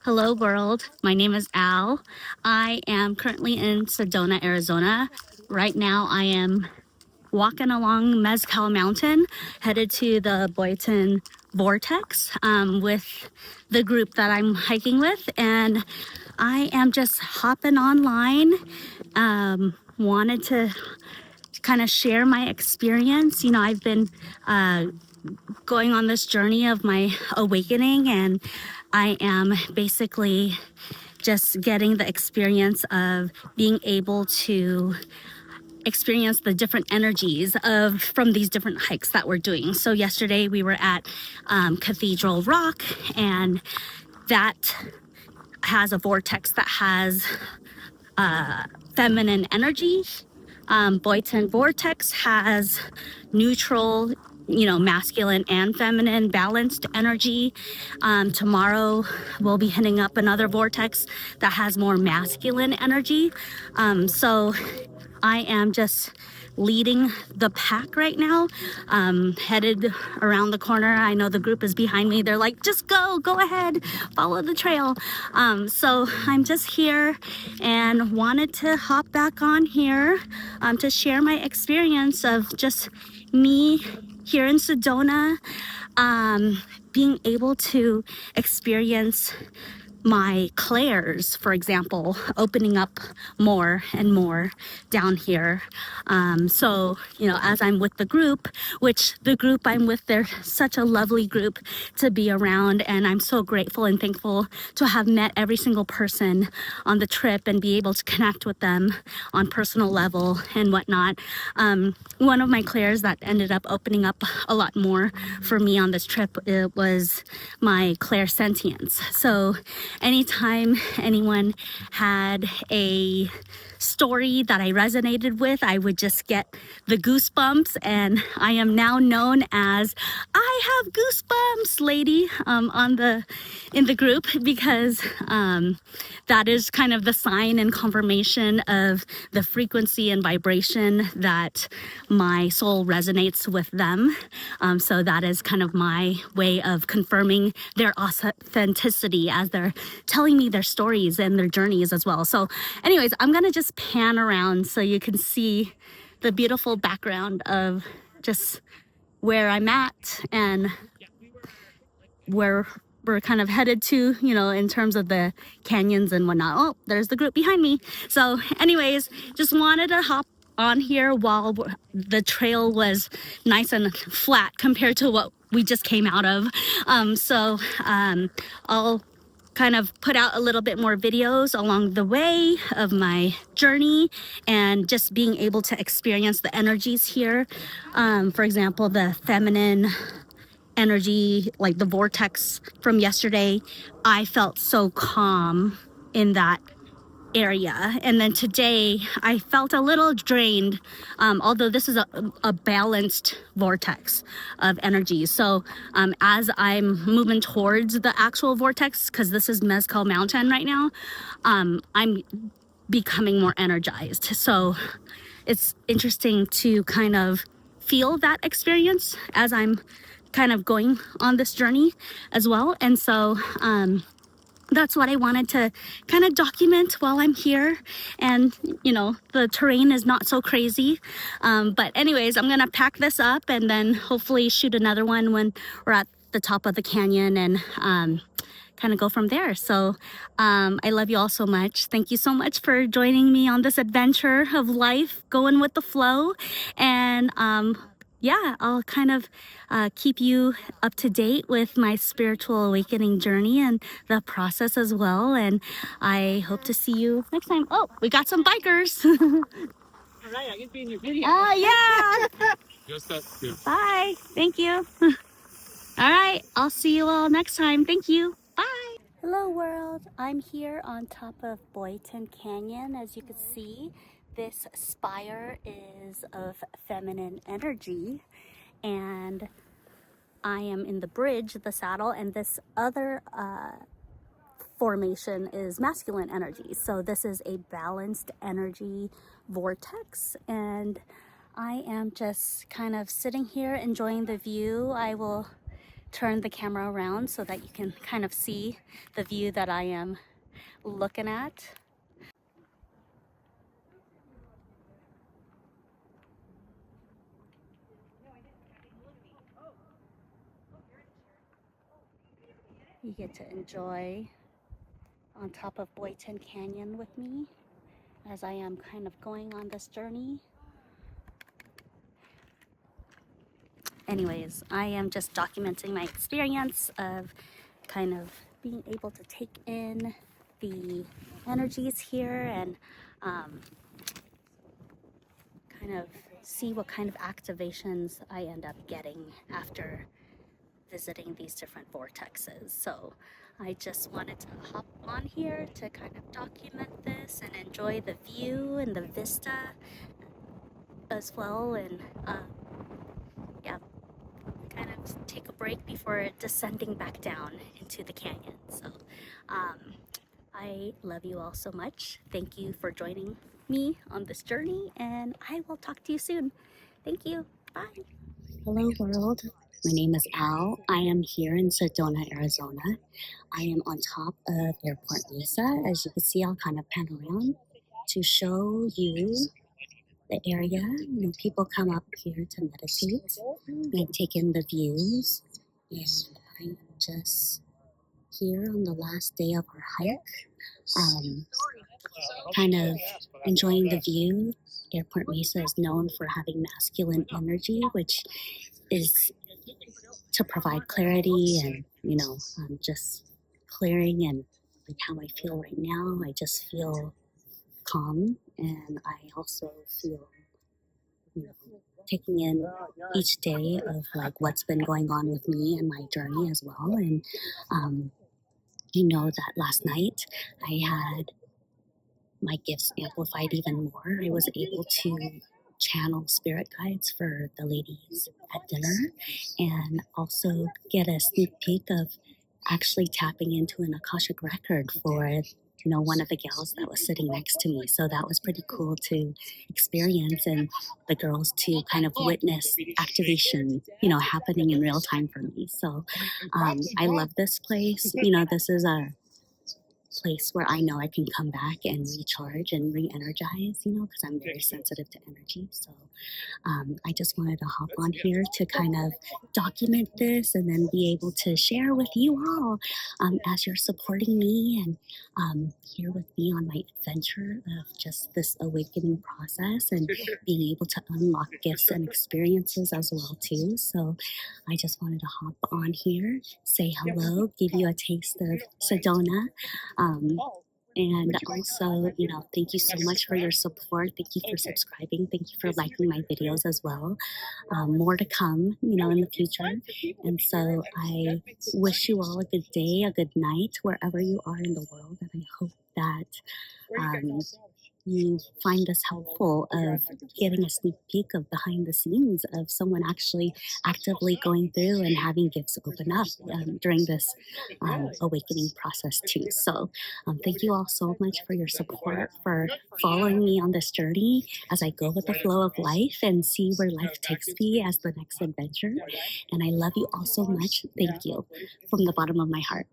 Hello world, my name is Al. I am currently in Sedona, Arizona. Right now I am walking along Mezcal Mountain, headed to the Boynton Vortex with the group that I'm hiking with. And I am just hopping online. Wanted to kind of share my experience. You know, I've been going on this journey of my awakening, and I am basically just getting the experience of being able to experience the different energies of from these different hikes that we're doing. So yesterday we were at Cathedral Rock, and that has a vortex that has feminine energy. Boynton Vortex has neutral, masculine and feminine balanced energy. Tomorrow we'll be hitting up another vortex that has more masculine energy. So I am just leading the pack right now, headed around the corner. I know the group is behind me. They're like, just go ahead, follow the trail. So I'm just here and wanted to hop back on here to share my experience of just me here in Sedona, being able to experience my clairs, for example, opening up more and more down here. So, as I'm with the group, which the group I'm with, they're such a lovely group to be around. And I'm so grateful and thankful to have met every single person on the trip and be able to connect with them on personal level and whatnot. One of my clairs that ended up opening up a lot more for me on this trip, it was my clairsentience. So anytime anyone had a story that I resonated with, I would just get the goosebumps, and I am now known as I have goosebumps lady in the group, because that is kind of the sign and confirmation of the frequency and vibration that my soul resonates with them. So that is kind of my way of confirming their authenticity as they're telling me their stories and their journeys as well. So anyways, I'm gonna just pan around so you can see the beautiful background of just where I'm at and where we're kind of headed to, in terms of the canyons and whatnot. Oh, there's the group behind me. So anyways, just wanted to hop on here while the trail was nice and flat compared to what we just came out of. I'll kind of put out a little bit more videos along the way of my journey and just being able to experience the energies here. For example, the feminine energy, like the vortex from yesterday, I felt so calm in that area. And then today I felt a little drained, although this is a balanced vortex of energy. So as I'm moving towards the actual vortex, because this is Mezcal Mountain right now, I'm becoming more energized. So it's interesting to kind of feel that experience as I'm kind of going on this journey as well. And so that's what I wanted to kind of document while I'm here. And, the terrain is not so crazy. But anyways, I'm going to pack this up and then hopefully shoot another one when we're at the top of the canyon and kind of go from there. So I love you all so much. Thank you so much for joining me on this adventure of life, going with the flow. And yeah, I'll kind of keep you up to date with my spiritual awakening journey and the process as well. And I hope to see you next time. Oh, we got some bikers. All right, I can be in your video. Yeah. Just that good. Bye. Thank you. All right, I'll see you all next time. Thank you. Bye. Hello world, I'm here on top of Boynton Canyon. As you can see, this spire is of feminine energy, and I am in the bridge, the saddle, and this other formation is masculine energy. So this is a balanced energy vortex, and I am just kind of sitting here enjoying the view. I will turn the camera around so that you can kind of see the view that I am looking at. You get to enjoy on top of Boyton Canyon with me as I am kind of going on this journey. Anyways, I am just documenting my experience of kind of being able to take in the energies here and kind of see what kind of activations I end up getting after visiting these different vortexes. So I just wanted to hop on here to kind of document this and enjoy the view and the vista as well, and yeah, kind of take a break before descending back down into the canyon. So I love you all so much. Thank you for joining me on this journey, and I will talk to you soon. Thank you. Bye. Hello world. My name is Al. I am here in Sedona, Arizona. I am on top of Airport Mesa. As you can see, I'll kind of pan around to show you the area. You know, people come up here to meditate and take in the views. And I'm just here on the last day of our hike, kind of enjoying the view. Airport Mesa is known for having masculine energy, which is to provide clarity and, you know, just clearing, and like how I feel right now. I just feel calm, and I also feel, you know, taking in each day of like what's been going on with me and my journey as well. And you know that last night I had my gifts amplified even more. I was able to channel spirit guides for the ladies at dinner, and also get a sneak peek of actually tapping into an Akashic record for, you know, one of the gals that was sitting next to me. So that was pretty cool to experience, and the girls to kind of witness activation, you know, happening in real time for me. So I love this place. You know, this is a place where I know I can come back and recharge and re-energize, you know, because I'm very sensitive to energy. So I just wanted to hop on here to kind of document this and then be able to share with you all as you're supporting me and here with me on my adventure of just this awakening process and being able to unlock gifts and experiences as well too. So I just wanted to hop on here, say hello, give you a taste of Sedona. And also, you know, thank you so much for your support. Thank you for subscribing. Thank you for liking my videos as well. More to come, you know, in the future. And so I wish you all a good day, a good night, wherever you are in the world. And I hope that you find this helpful of getting a sneak peek of behind the scenes of someone actually actively going through and having gifts open up during this awakening process too. So thank you all so much for your support, for following me on this journey as I go with the flow of life and see where life takes me as the next adventure. And I love you all so much. Thank you from the bottom of my heart.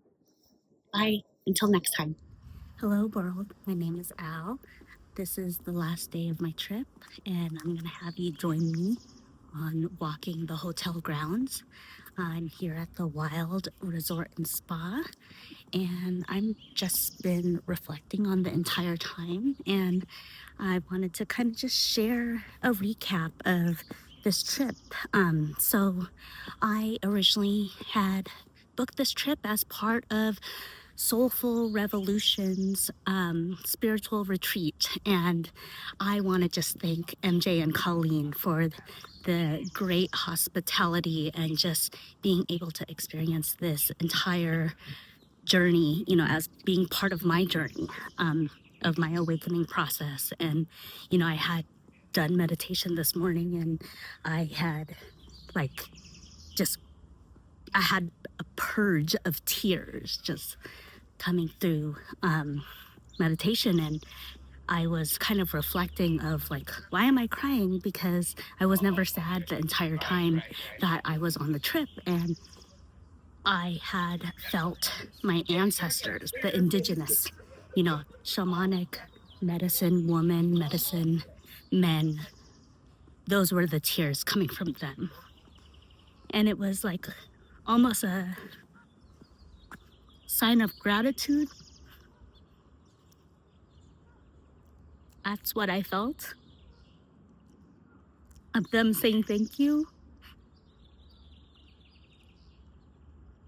Bye. Until next time. Hello world. My name is Al. This is the last day of my trip, and I'm going to have you join me on walking the hotel grounds. I'm here at the Wild Resort and Spa, and I'm just been reflecting on the entire time, and I wanted to kind of just share a recap of this trip. So I originally had booked this trip as part of Soulful Revolution's spiritual retreat, and I want to just thank MJ and Colleen for the great hospitality and just being able to experience this entire journey, you know, as being part of my journey of my awakening process. And you know, I had done meditation this morning, and I had like just I had a purge of tears just coming through meditation, and I was kind of reflecting of like, why am I crying? Because I was never sad the entire time that I was on the trip. And I had felt my ancestors, the indigenous, shamanic medicine, woman, medicine, men. Those were the tears coming from them. And it was like almost a sign of gratitude. That's what I felt. Of them saying thank you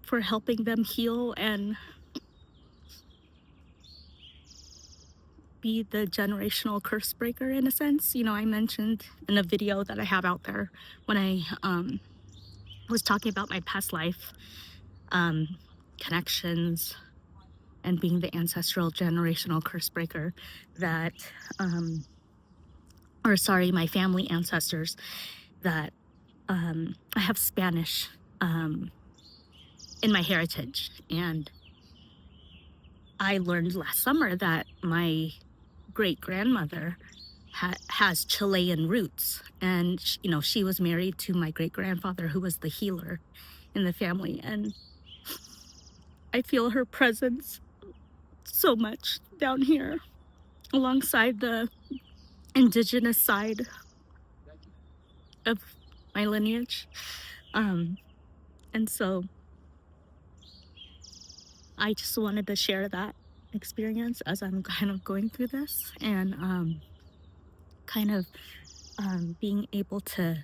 for helping them heal and be the generational curse breaker in a sense. I mentioned in a video that I have out there when I was talking about my past life connections and being the ancestral generational curse breaker that my family ancestors that I have Spanish in my heritage. And I learned last summer that my great grandmother has Chilean roots, and she was married to my great grandfather, who was the healer in the family, and I feel her presence so much down here alongside the indigenous side of my lineage. And so I just wanted to share that experience as I'm kind of going through this, and being able to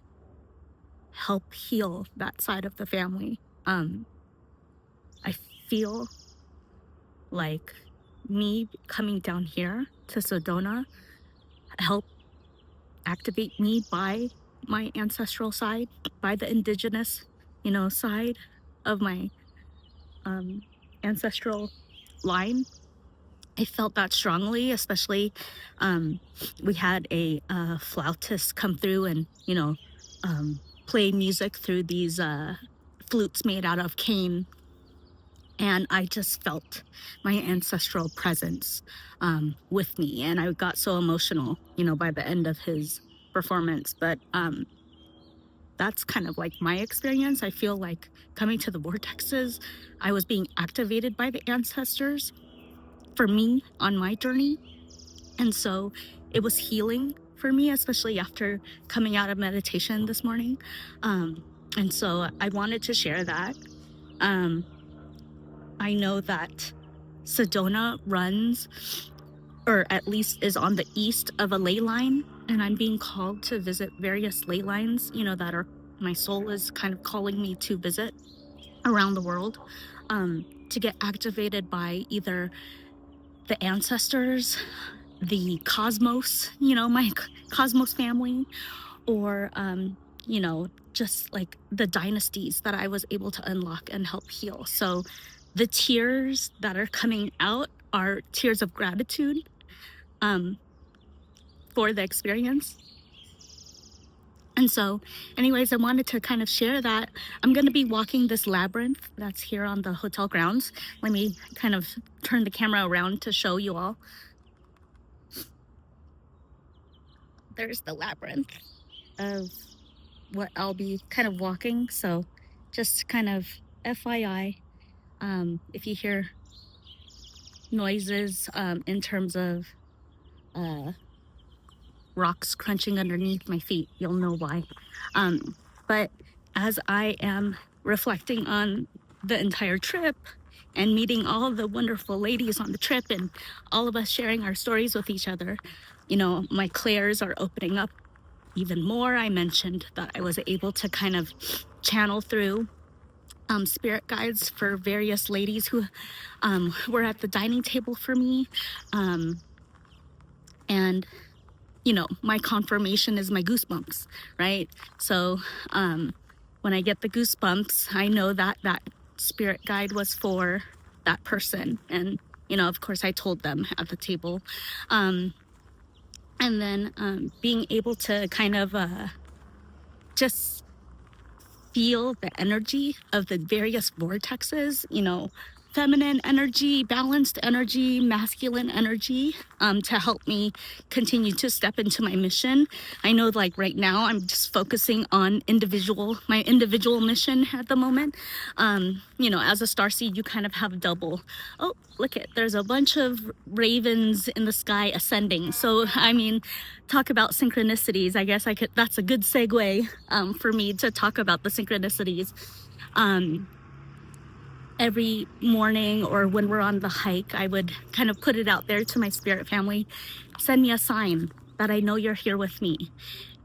help heal that side of the family. I feel like me coming down here to Sedona helped activate me by my ancestral side, by the indigenous, side of my ancestral line. I felt that strongly, especially we had a flautist come through and, play music through these flutes made out of cane. And I just felt my ancestral presence with me. And I got so emotional, by the end of his performance. But that's kind of like my experience. I feel like coming to the Vortexes, I was being activated by the ancestors for me on my journey. And so it was healing for me, especially after coming out of meditation this morning. And so I wanted to share that. I know that Sedona runs, or at least is on the east of a ley line, and I'm being called to visit various ley lines, that are, my soul is kind of calling me to visit around the world, to get activated by either the ancestors, the cosmos, my cosmos family, or, just like the dynasties that I was able to unlock and help heal. So the tears that are coming out are tears of gratitude for the experience. And so, anyways, I wanted to kind of share that. I'm going to be walking this labyrinth that's here on the hotel grounds. Let me kind of turn the camera around to show you all. There's the labyrinth of what I'll be kind of walking. So just kind of FYI, if you hear noises in terms of rocks crunching underneath my feet, you'll know why. But as I am reflecting on the entire trip and meeting all the wonderful ladies on the trip and all of us sharing our stories with each other, my clairs are opening up even more. I mentioned that I was able to kind of channel through spirit guides for various ladies who were at the dining table for me. And, my confirmation is my goosebumps, right? So when I get the goosebumps, I know that that spirit guide was for that person. And, of course, I told them at the table. And then being able to kind of just feel the energy of the various vortexes, feminine energy, balanced energy, masculine energy, to help me continue to step into my mission. I know like right now I'm just focusing on my individual mission at the moment. You know, as a starseed, you kind of have double. Oh, look it, there's a bunch of ravens in the sky ascending. So, I mean, talk about synchronicities. I guess that's a good segue for me to talk about the synchronicities. Every morning or when we're on the hike, I would kind of put it out there to my spirit family, send me a sign that I know you're here with me.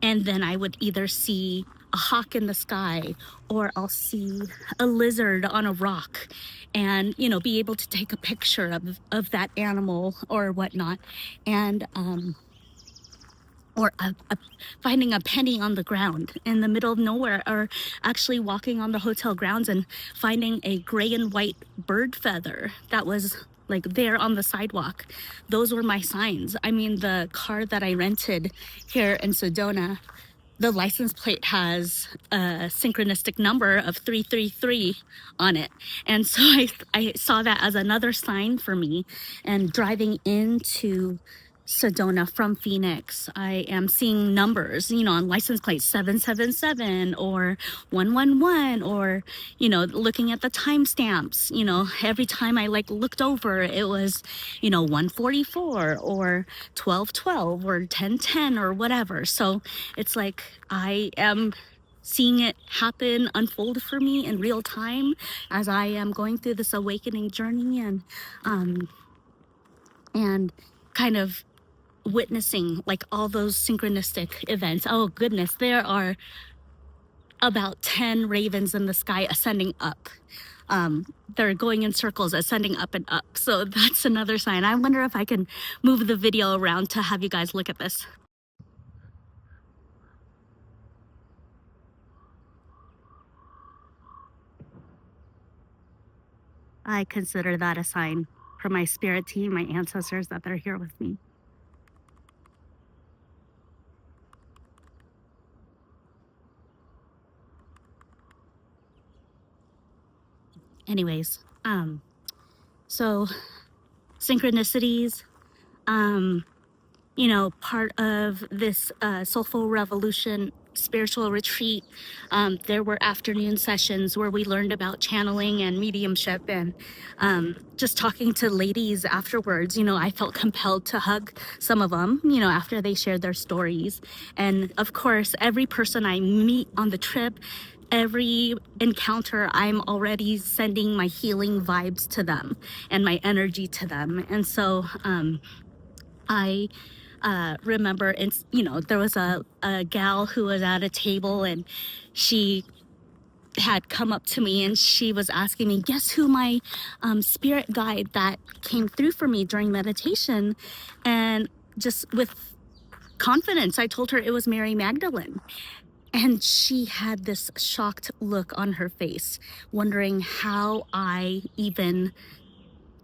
And then I would either see a hawk in the sky, or I'll see a lizard on a rock, and, you know, be able to take a picture of that animal or whatnot. And, or finding a penny on the ground in the middle of nowhere, or actually walking on the hotel grounds and finding a gray and white bird feather that was like there on the sidewalk. Those were my signs. I mean, the car that I rented here in Sedona, the license plate has a synchronistic number of 333 on it. And so I saw that as another sign for me. And driving into Sedona from Phoenix, I am seeing numbers, you know, on license plates 777 or 111, or, you know, looking at the timestamps, you know, every time I like looked over, it was, you know, 144 or 1212 or 1010 or whatever. So it's like I am seeing it happen, unfold for me in real time as I am going through this awakening journey, and kind of witnessing like all those synchronistic events. Oh goodness, there are about 10 ravens in the sky ascending up. They're going in circles, ascending up and up. So that's another sign. I wonder if I can move the video around to have you guys look at this. I consider that a sign from my spirit team, my ancestors, that they're here with me. Anyways, so synchronicities, you know, part of this Soulful Revolution spiritual retreat, there were afternoon sessions where we learned about channeling and mediumship, and just talking to ladies afterwards, you know, I felt compelled to hug some of them, you know, after they shared their stories. And of course, every person I meet on the trip, every encounter, I'm already sending my healing vibes to them and my energy to them. And so I remember, you know, there was a gal who was at a table, and she had come up to me and she was asking me, guess who my spirit guide that came through for me during meditation? And just with confidence, I told her it was Mary Magdalene. And she had this shocked look on her face, wondering how I even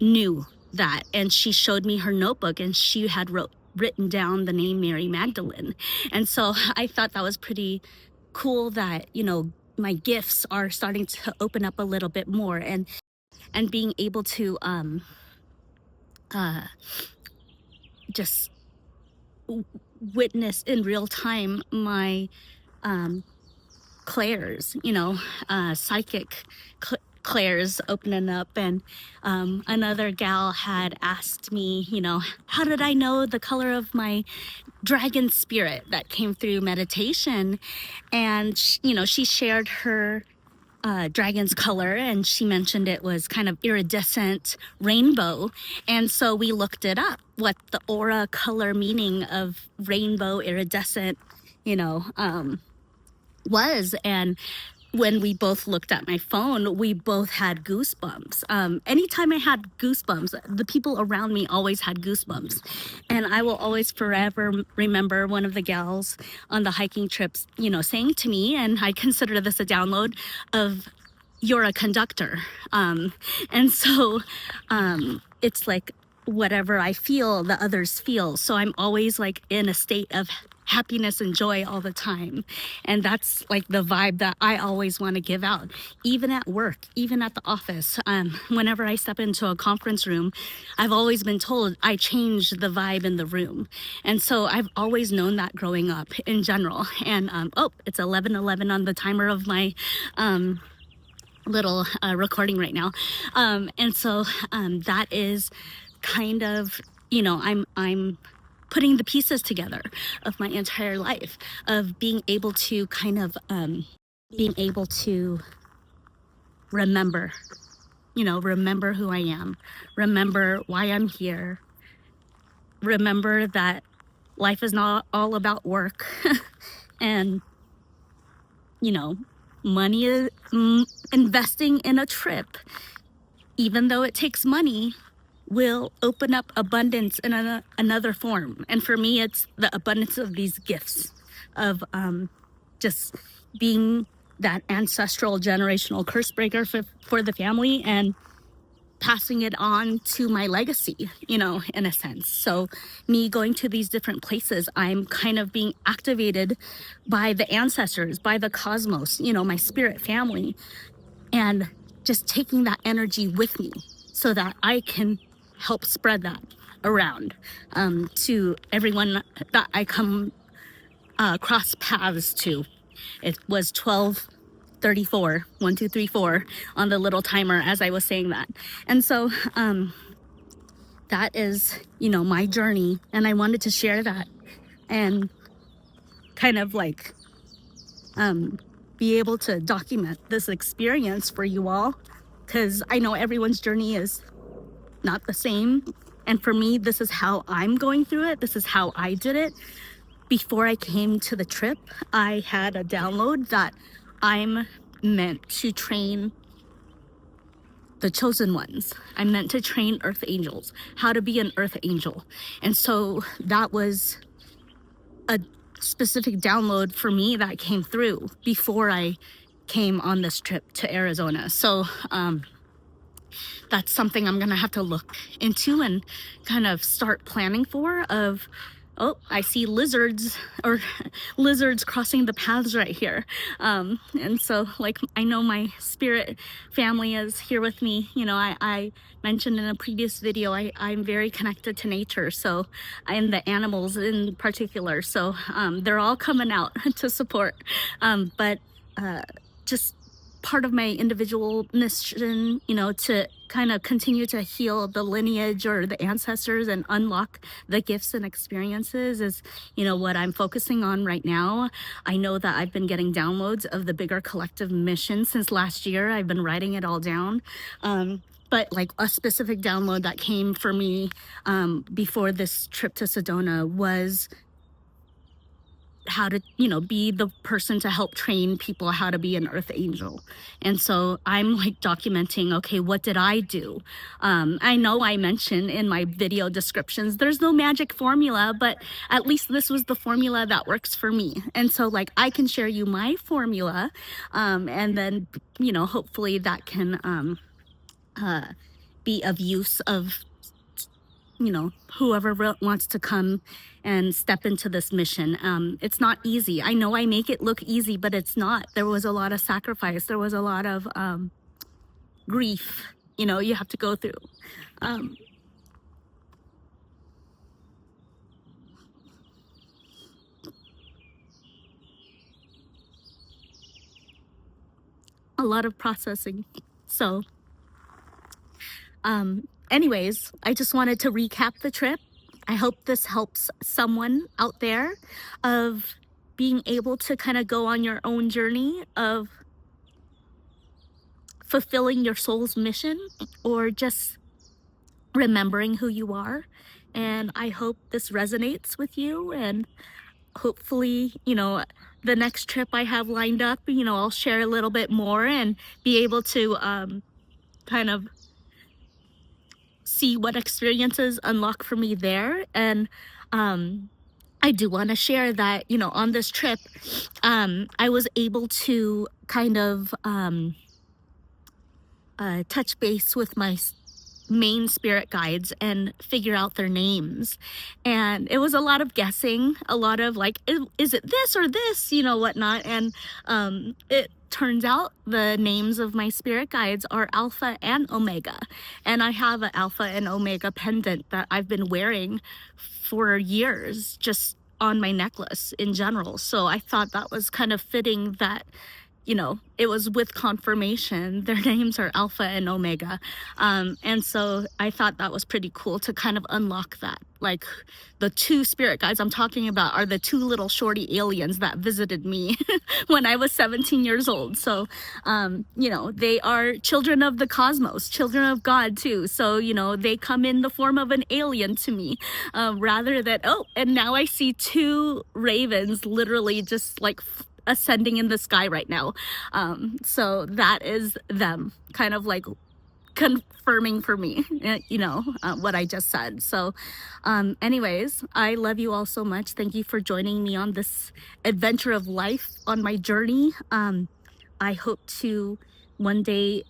knew that. And she showed me her notebook, and she had written down the name Mary Magdalene. And so I thought that was pretty cool that, you know, my gifts are starting to open up a little bit more, and being able to just witness in real time my clairs, you know, psychic clairs opening up. And another gal had asked me, you know, how did I know the color of my dragon spirit that came through meditation? And you know, she shared her dragon's color, and she mentioned it was kind of iridescent rainbow. And so we looked it up, what the aura color meaning of rainbow iridescent, you know, was. And when we both looked at my phone, we both had goosebumps. Anytime I had goosebumps, the people around me always had goosebumps. And I will always forever remember one of the gals on the hiking trips, you know, saying to me, and I consider this a download of, you're a conductor. And so it's like whatever I feel, the others feel. So I'm always like in a state of happiness and joy all the time. And that's like the vibe that I always want to give out, even at work, even at the office. Whenever I step into a conference room, I've always been told I change the vibe in the room. And so I've always known that growing up in general. And it's 11:11 on the timer of my little recording right now. And so that is kind of, I'm putting the pieces together of my entire life, of being able to kind of remember, remember who I am, remember why I'm here, remember that life is not all about work and, money is investing in a trip, even though it takes money, will open up abundance in another form. And for me, it's the abundance of these gifts of just being that ancestral generational curse breaker for the family and passing it on to my legacy, in a sense. So me going to these different places, I'm kind of being activated by the ancestors, by the cosmos, my spirit family, and just taking that energy with me so that I can help spread that around to everyone that I come cross paths to. It was 12:34, 1, 2, 3, 4 on the little timer as I was saying that. And so that is, my journey. And I wanted to share that and kind of like be able to document this experience for you all, because I know everyone's journey is not the same. And for me, this is how I'm going through it. This is how I did it. Before I came to the trip, I had a download that I'm meant to train the chosen ones. I'm meant to train earth angels, how to be an earth angel. And so that was a specific download for me that came through before I came on this trip to Arizona. So that's something I'm gonna have to look into and kind of start planning for. I see lizards crossing the paths right here. And so like, I know my spirit family is here with me. I mentioned in a previous video, I'm very connected to nature. So, and the animals in particular. So they're all coming out to support. But just part of my individual mission, to kind of continue to heal the lineage or the ancestors and unlock the gifts and experiences is, what I'm focusing on right now. I know that I've been getting downloads of the bigger collective mission since last year. I've been writing it all down. But like a specific download that came for me before this trip to Sedona was how to, be the person to help train people how to be an earth angel. And so I'm like documenting, okay, what did I do? I know I mentioned in my video descriptions, there's no magic formula, but at least this was the formula that works for me. And so like, I can share you my formula and then, hopefully that can be of use of, whoever wants to come and step into this mission. It's not easy. I know I make it look easy, but it's not. There was a lot of sacrifice. There was a lot of grief, you have to go through. A lot of processing. So, anyways, I just wanted to recap the trip. I hope this helps someone out there of being able to kind of go on your own journey of fulfilling your soul's mission or just remembering who you are. And I hope this resonates with you, and hopefully, the next trip I have lined up, I'll share a little bit more and be able to kind of see what experiences unlock for me there. And I do want to share that, on this trip, I was able to kind of touch base with my main spirit guides and figure out their names. And it was a lot of guessing, a lot of like, is it this or this, you know, whatnot. And it turns out the names of my spirit guides are Alpha and Omega. And I have an Alpha and Omega pendant that I've been wearing for years, just on my necklace in general. So I thought that was kind of fitting that, you know, it was with confirmation. Their names are Alpha and Omega. And so I thought that was pretty cool to kind of unlock that. Like, the two spirit guides I'm talking about are the two little shorty aliens that visited me when I was 17 years old. So, you know, they are children of the cosmos, children of God too. So, you know, they come in the form of an alien to me, rather than, oh, and now I see two ravens literally just like ascending in the sky right now. So that is them kind of like confirming for me, you know, what I just said. So anyways, I love you all so much. Thank you for joining me on this adventure of life on my journey. I hope to one day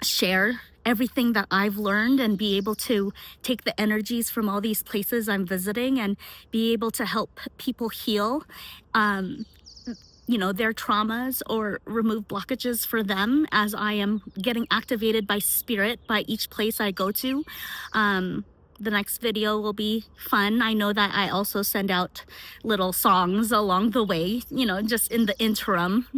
share everything that I've learned and be able to take the energies from all these places I'm visiting and be able to help people heal, you know, their traumas or remove blockages for them as I am getting activated by spirit by each place I go to. The next video will be fun. I know that I also send out little songs along the way, you know, just in the interim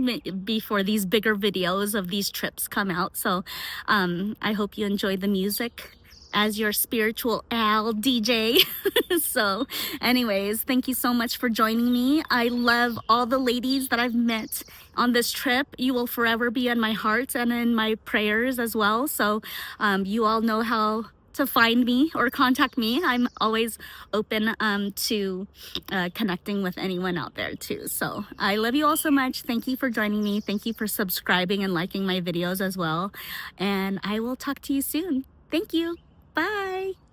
before these bigger videos of these trips come out. So I hope you enjoy the music as your spiritual Al DJ. So anyways, thank you so much for joining me. I love all the ladies that I've met on this trip. You will forever be in my heart and in my prayers as well. So you all know how to find me or contact me. I'm always open to connecting with anyone out there too. So I love you all so much. Thank you for joining me. Thank you for subscribing and liking my videos as well. And I will talk to you soon. Thank you. Bye.